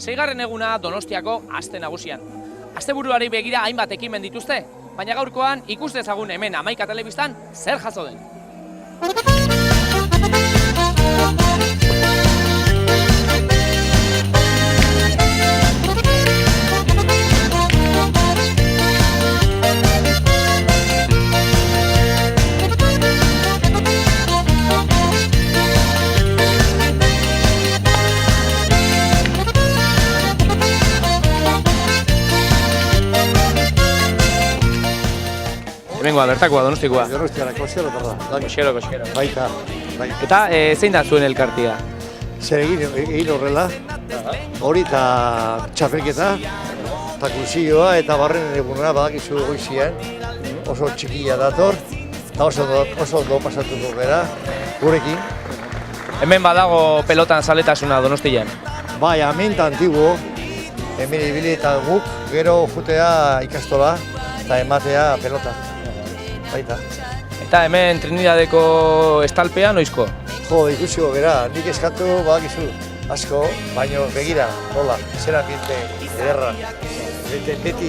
Seigarren eguna Donostiako aste nagusian. Asteburuari begira hainbat ekimen dituzte, baina gaurkoan ikus dezagun hemen Hamaika Telebistan zer jaso den. Hemengoa, bertakoa, Donostikoa. Donostiara, koxero, berda. Koxero. Baita. Eta zein da zuen elkartia? Zer egin horrela, hori eta txapelketa, eta kursioa eta barren eguna badakizu goizian, oso txikia dator, eta oso ondo pasatuko gara, gurekin. Hemen badago pelotan zaletasuna Donostian. Bai, hemen eta antigo, hemen ibili eta guk gero jutea ikastola eta ematea pelota. Baita. Eta hemen Trinidadeko estalpea noizko? Jo, ikusiko gara, nik eskatu badakizu asko, baina begira, hola, zera ambiente ederra. Beti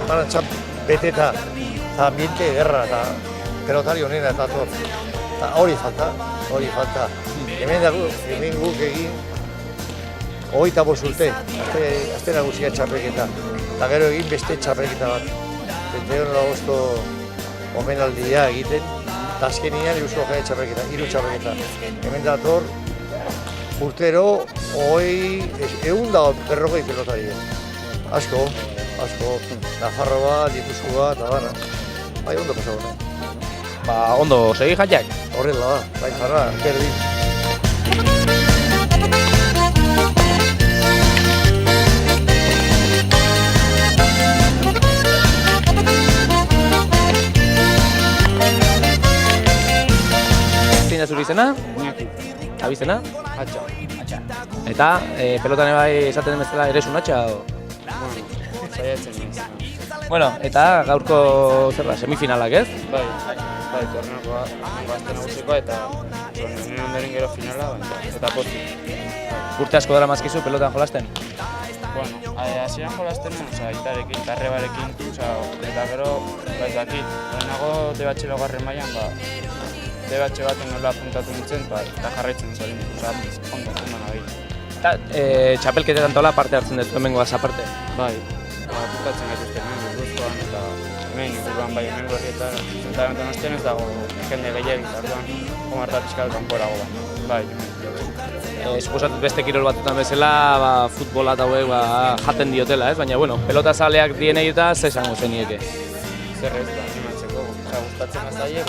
parantzan beteta, eta ambiente ederra, eta pelotari honena eta ator. Eta hori falta. Hemen guk egin 25 urte, aste nagusia txapelketa. Eta gero egin beste txapelketa bat. 21 agosto omenaldia egiten, eta azkenian Eusko Jai txapelketa, 3 txapelketa. Hemen dator, urtero, 140 pelotari. Asko, Nafarroa, Gipuzkoa eta dana. Bai, ondo pasagona. Ba, ondo, segi jaiak? Horrela da, bai jarra, berdin. Zein da zure izena? Iñaki. Abizena? Atxa. Eta pelotan bai esaten den bezala ere sunatxa? Bueno, saiatzen naiz. Bueno, eta gaurko zer da, semifinalak ez? Bai, torneokoa, aste nagusikoa eta torneo ondoren gero finala, eta pozik. Urte asko dara mazkizu pelotan jolasten? Bueno, hasieran jolasten nuen, aitarekin, tarrebarekin, eta gero, ez dakit, lehenago debatxe laugarren mailan, debatxe baten nola apuntatu nintzen, eta jarraitzen nintzen, ondo nabil. Eta txapelketetan tola parte hartzen dut, hemengoaz aparte? Bai, apuntatzen gaituzten, Gipuzkoan eta hemen inguruan bai, hemen gorrietan, eta Donostian ez dago jende gehiagik, orduan, komarta pixkat kanporago bai. Suposatut beste kirol batutan bezala, futbola eta hauek jaten diotela, ez? Baina, bueno, pelota zaleak dienei eta ze esango zenieke? Zer ez da, animatzeko, gustatzen azaie,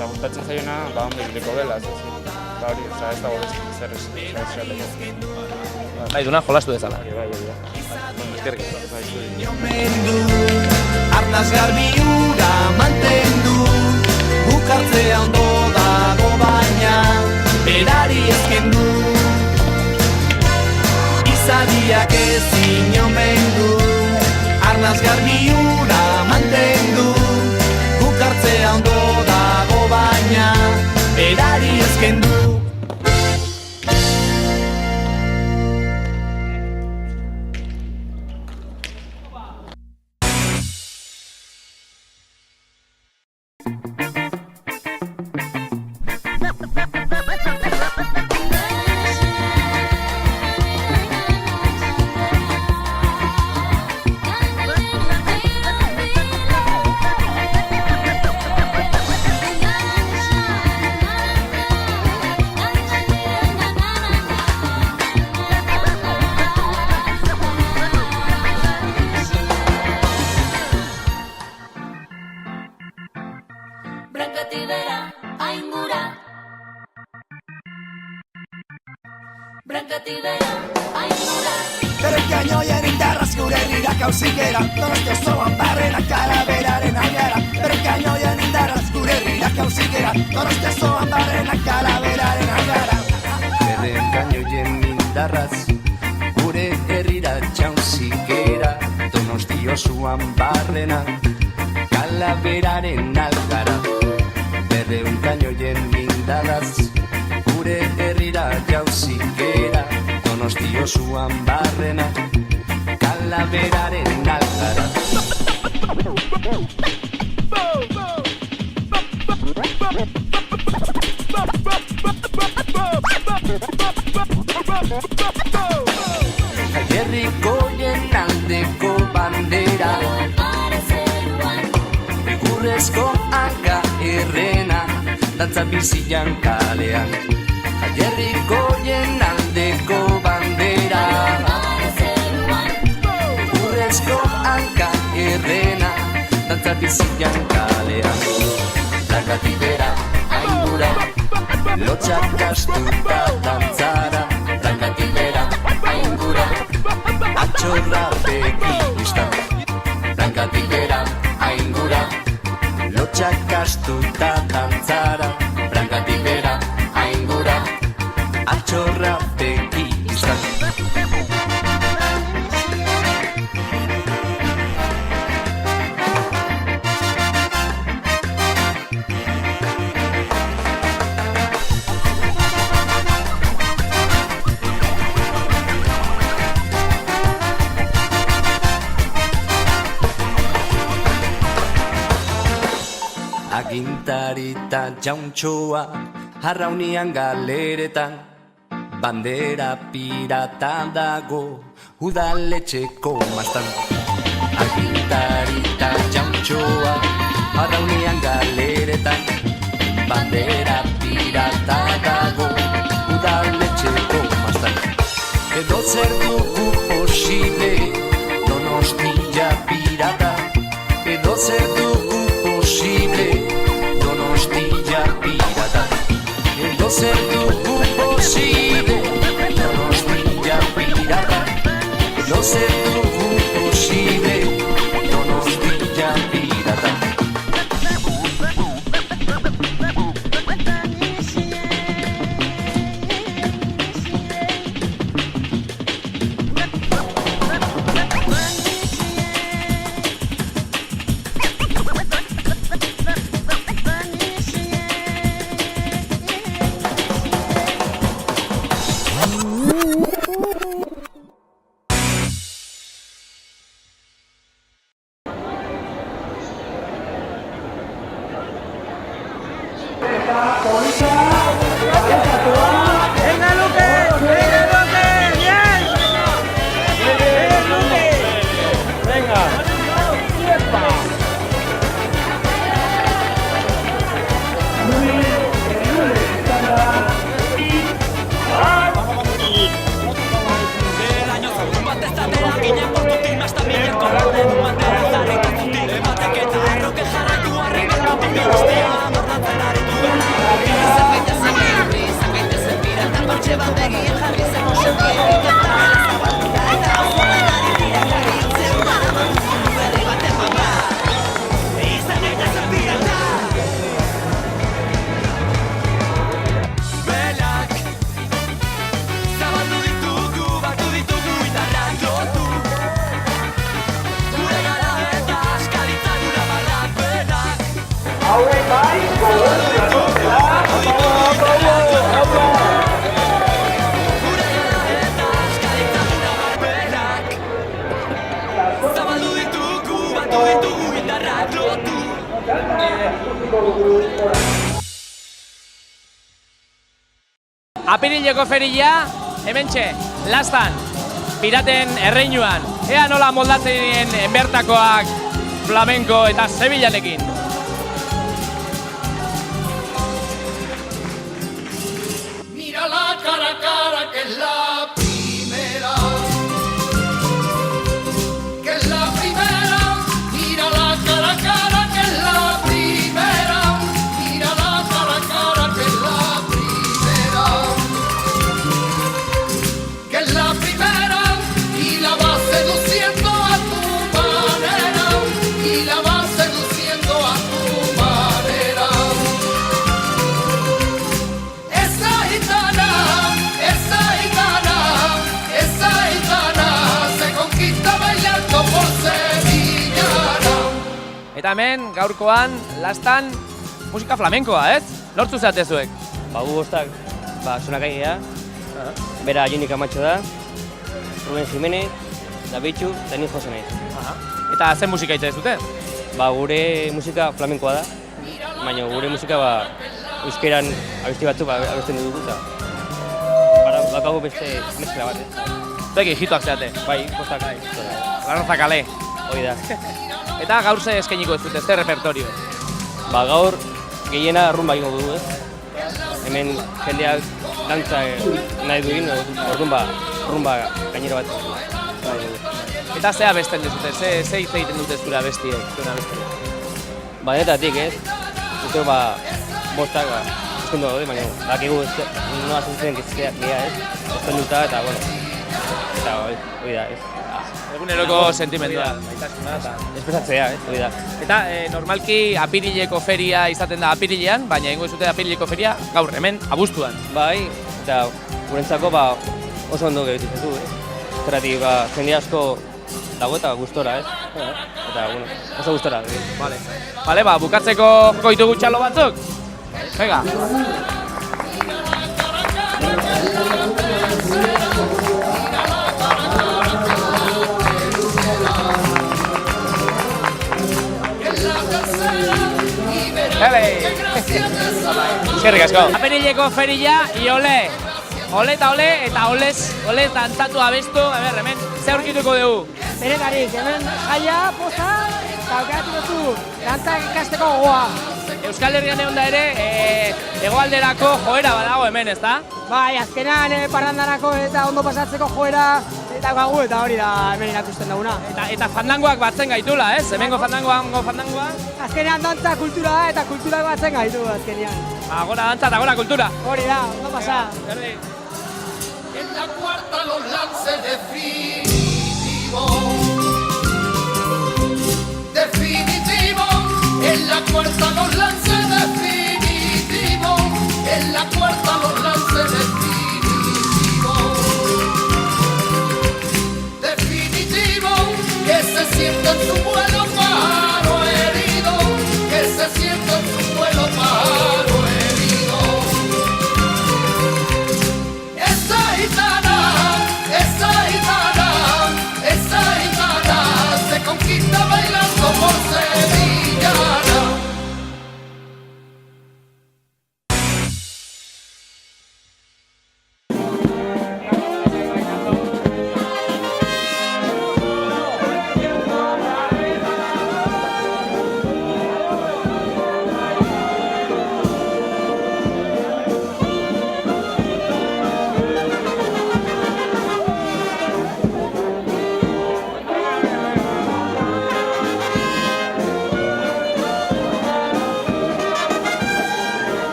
gustatzen zaiona, ondo ibileko dela, hori, ez dago zer esateko. Nahi duna, jolastu dezala. Bai. Eskerrik. Arnaz garbi hura mantendu, bukartzea ondo dago baina, berari ezkendu. Izadiak ezin omen du, arnaz garbi hura mantendu, bukartzea ondo dago baina, berari ezkendu. Berrekaino jaren darraz gure herrira kauzikera, Donosti osoan barrenak kalaberaren aigara. indarraz, gure herrira txauzikera, Donosti osoan barrena, Kalaberaren algara, 200 kainoien indarraz, gure herrira jauzikera, Donosti osoan barrena, Kalaberaren algara. Herrikoien aldeko bandera, egurrezko hanka errena, dantza bizian kalean. Herrikoien aldeko bandera, egurrezko hanka errena, dantza bizian kalean. Brankatibera, aingura, lotxak astuta dantzara, Brankatibera, aingura, atxorra begiztan. Brankatibera, aingura, lotxak astuta dantzara, Brankatibera, aingura, atxorra begiztan. Agintarita jauntxoa, arraunian galeretan, bandera pirata dago, udaletxeko mastan. Agintarita jauntxoa, arraunian galeretan, bandera pirata dago, udaletxeko mastan. Edo zer dugu posible, Donostia pirata, edo zer dugu posible, Donostia pirata. Edo zer dugu posible, Donostia pirata. Edo zer dugu posible, Donostia pirata. Apirileko feria, hementxe, Lastan, piraten erreinuan. Ea nola moldatzen diren bertakoak flamenko eta Sevillanekin. Mira la cara a cara que es la primera, que es la primera. Mira la cara a cara que es la primera, mira la cara a cara que es la primera, que es la primera y la vas seduciendo a tu manera, y la vas seduciendo a tu Eta hemen, gaurkoan, lastan, musika flamenkoa, ez? Nortzu zatezuek? Ba, gu bostak, Sonakaigea, bera Joni Camacho da, Ruben Jimenez, Davidtxu, eta ni Jose naiz. Eta zen musika hitz ez dute? Ba, gure musika flamenkoa da, baina gure musika euskeran abesti batzuk abesten dugu eta bakago beste mezkla bat, Zuek hijituak zeate. Bai, bostak. Garroza kale. Hoi da. Eta gaur ze eskainiko ez dute, ze repertorio? Ba, gaur gehiena rumba ingo dugu, ez? Hemen jendeak dantza nahi du egin, orduan rumba gainera bat. Eta ze abesten duzute, ze hitz egiten dute zure abestiek, zure abestiek? Ba, netatik, ez? Uste, bostak, eskundu daude, baina bakigu noa zentzen gehiagia, ez? Eskunduta eta, bueno, eta hori da, ez? Eguneroko sentimendua, maitasuna eta... Espresatzea, ez? Hori da. Eta normalki apirileko feria izaten da apirilean, baina egingo zute apirileko feria gaur hemen abuztuan. Bai, eta gurentzako oso ondo gehitu zetu, ez? Zeratik, jende asko dago eta gustora, ez? Eta, bueno, oso gustora. Bale, bukatzeko joko ditugu txalo batzuk? Venga. Eskerrik asko. Apirileko feria, iole. Ole eta olez dantzatu abestu, hemen, ze aurkituko dugu? Beretarik, hemen jaia, poza, eta aukeratu duzu, dantzak ikasteko gogoa. Euskal Herrian egon da ere, hegoalderako joera badago hemen, ezta? Bai, azkenean parrandarako eta ondo pasatzeko joera eta gagu eta hori da hemen irakusten duguna. Eta fandangoak batzen gaitula, ez? Hemengo fandangoa? Azkenean dantza kultura da eta kulturak batzen gaitu azkenean. Agora dantza eta agora kultura. Hori da, ondo pasa. En la cuarta los lances definitivos. En la cuarta los lances definitivos. En la cuarta los lances definitivos. Definitivo, que se sienta en su vuelo pájaro herido. Que se sienta en su vuelo pájaro herido. Esa gitana se conquista bailando por sevillana.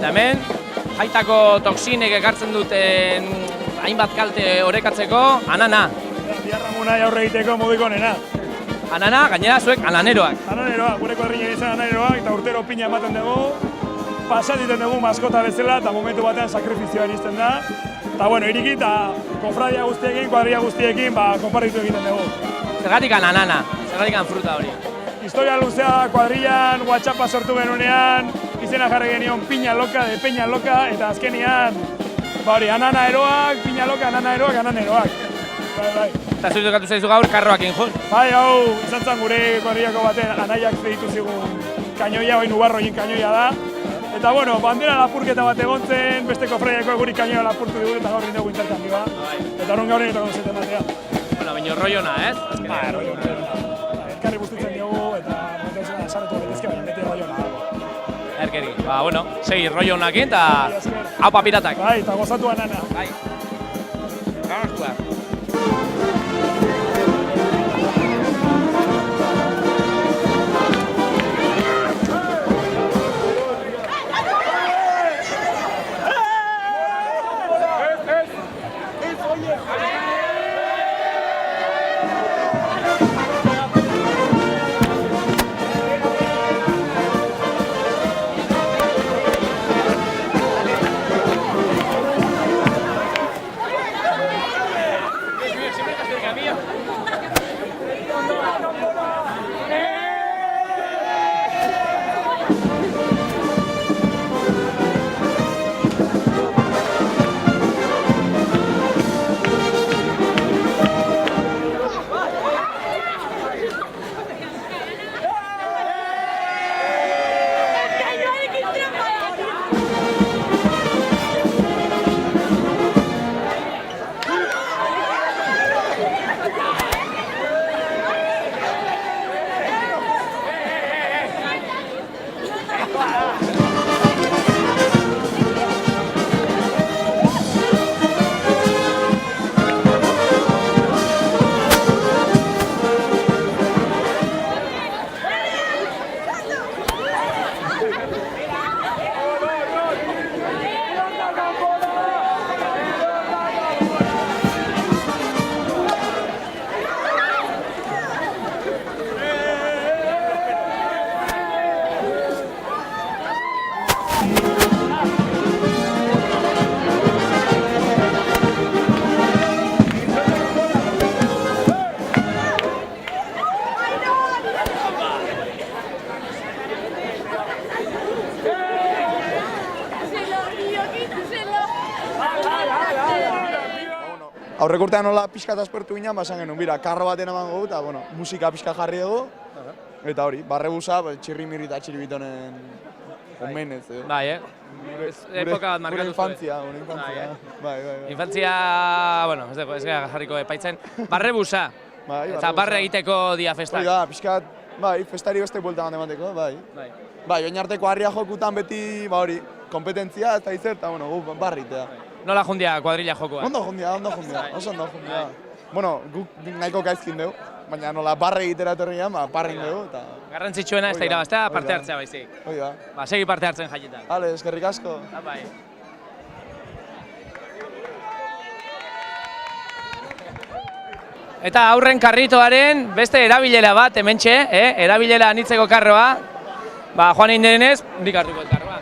Hemen, jaitako toksinek ekartzen duten hainbat kalte orekatzeko, anana. Biarramuna jaurre egiteko moduko nena. Anana, gainera zuek ananeroak. Ananeroak, gure kuadrinen izan ananeroak, eta urtero pina ematen dugu. Pasat egiten dugu maskota bezala, eta momentu batean sakrifizioa iristen da. Eta bueno, iriki eta kofradia guztiekin, kuadria guztiekin, konpartitu egiten dugu. Zergatik anana, zergatik fruta hori. Historia luzea kuadrilan, WhatsAppa sortu genunean, izena jarri genion Piña Loca, de Peña Loca, eta azkenian, hori, anana eroak, Piña Loca, anana eroak, ananeroak. Bai. Eta zuritu katu zaizu gaur karroakin jun. Bai, hau, izan zen gure kuadriako baten anaiak zeditu zigun kainoia, hori nubarroien kainoia da. Eta bueno, bandera lapurketa bat egon zen, beste kofraiako guri kainoa lapurtu digu eta gaur rindugu interkambioa. Eta horren gaur egiteko gonzeten batea. Bueno, baina roiona, ez? Ba, roiona. Elkarri guztitzen diogu eta momentu esarretu betezke, baina beti roiona. Zerikeri. Ba, bueno, segi rollo honakin, eta haupa piratak. Bai, eta gozatu anana. Bai. Garaztua. Aurreko urtean nola pixka eta aspertu ginen, basan genuen, bira, karro baten emango eta, bueno, musika pixka jarri dugu, eta hori, barrebusa, txirri-mirri eta txiribitonen omenez, Bai, epoka bat markatu zuen. Gure infantzia, bai. Infantzia, bueno, ez gara jarriko epaitzen. Barrebusa, eta barre egiteko dia festak. Hori da, pixkat, bai, festari beste buelta bat emateko, bai. Bai, oinarteko harria jokutan beti, ba hori, kompetentzia eta izer, eta, bueno, gu barritea. Nola jundia kuadrilla jokoa? Ondo jundia, oso ondo jundia. Bueno, guk nahiko gaizkin dugu, baina nola barre egitera etorrian, parrin dugu, eta... Garrantzitsuena ez da irabaztea, parte hartzea baizik. Hoi da. Ba, segi parte hartzen jaietan. Hale, eskerrik asko. Bai. Eta aurren karritoaren beste erabilera bat hementxe, erabilera anitzeko karroa. Ba, joan egin denez, nik hartuko karroa.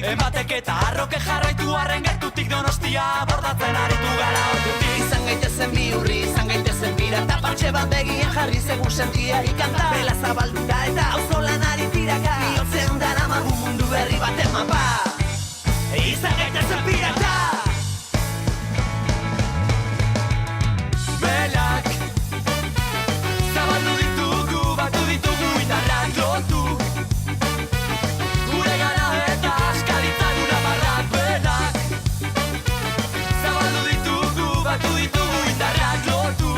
Ematek eta arroke jarraitu arren gertutik Donostia bordatzen aritu gara ordutik. Izan gaitezen bihurri, izan gaitezen bira, eta partxe bat begian jarri segun sentiari kanta. Bela zabaldura eta auzolan ari tiraka, bihotzean daramagu mundu berri baten mapa. Izan gaitezen pirata. Belak zabaldu ditugu, batu ditugu indarrak lotu. Gure gara eta askaritzan unamarrak. Belak zabaldu ditugu, batu ditugu indarrak lotu.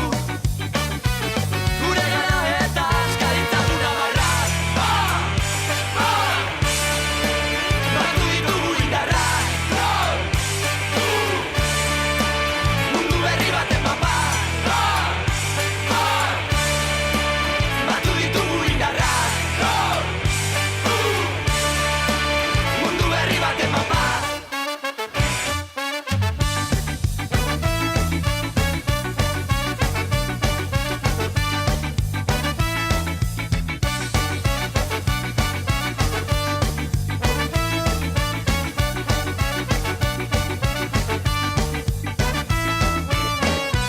Gure gara eta askaritzan unamarrak. Batu ditugu indarrak lotu. Mundu berri baten mapa. Batu ditugu indarrak lotu. Mundu berri baten mapa.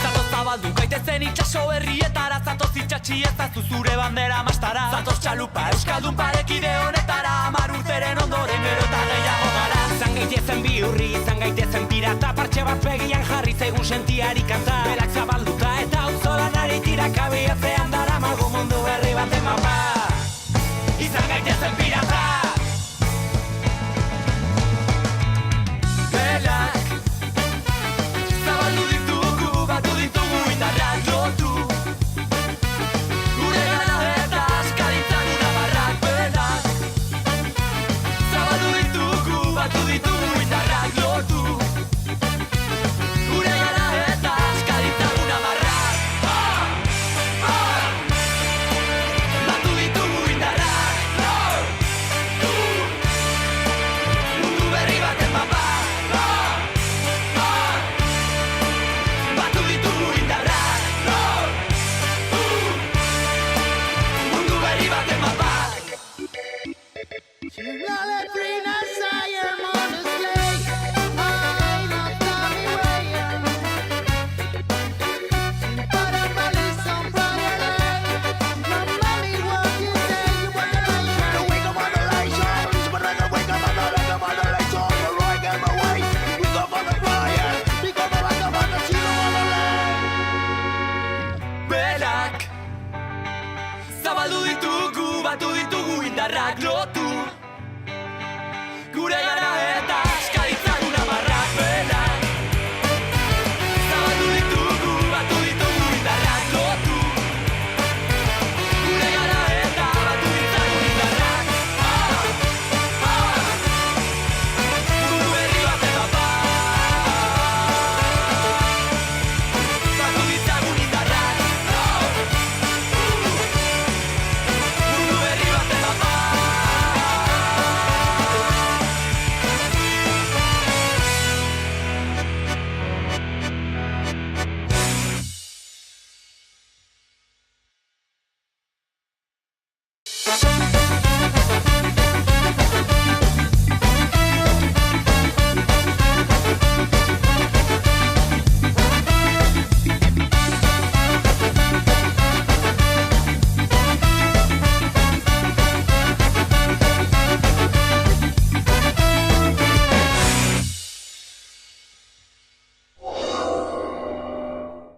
Zatoz zabaldu gaitezen itxaso herrietara, zatoz itxatxi ezazu zure bandera mastara. Zatoz txalupa euskaldun parekide honetara, 10 urteren ondoren gero eta gehiago gara. Izan gaitezen bihurri, izan gaitezen pirata, partxe bat begian jarri zegun sentiari kanta. Belak zabaldu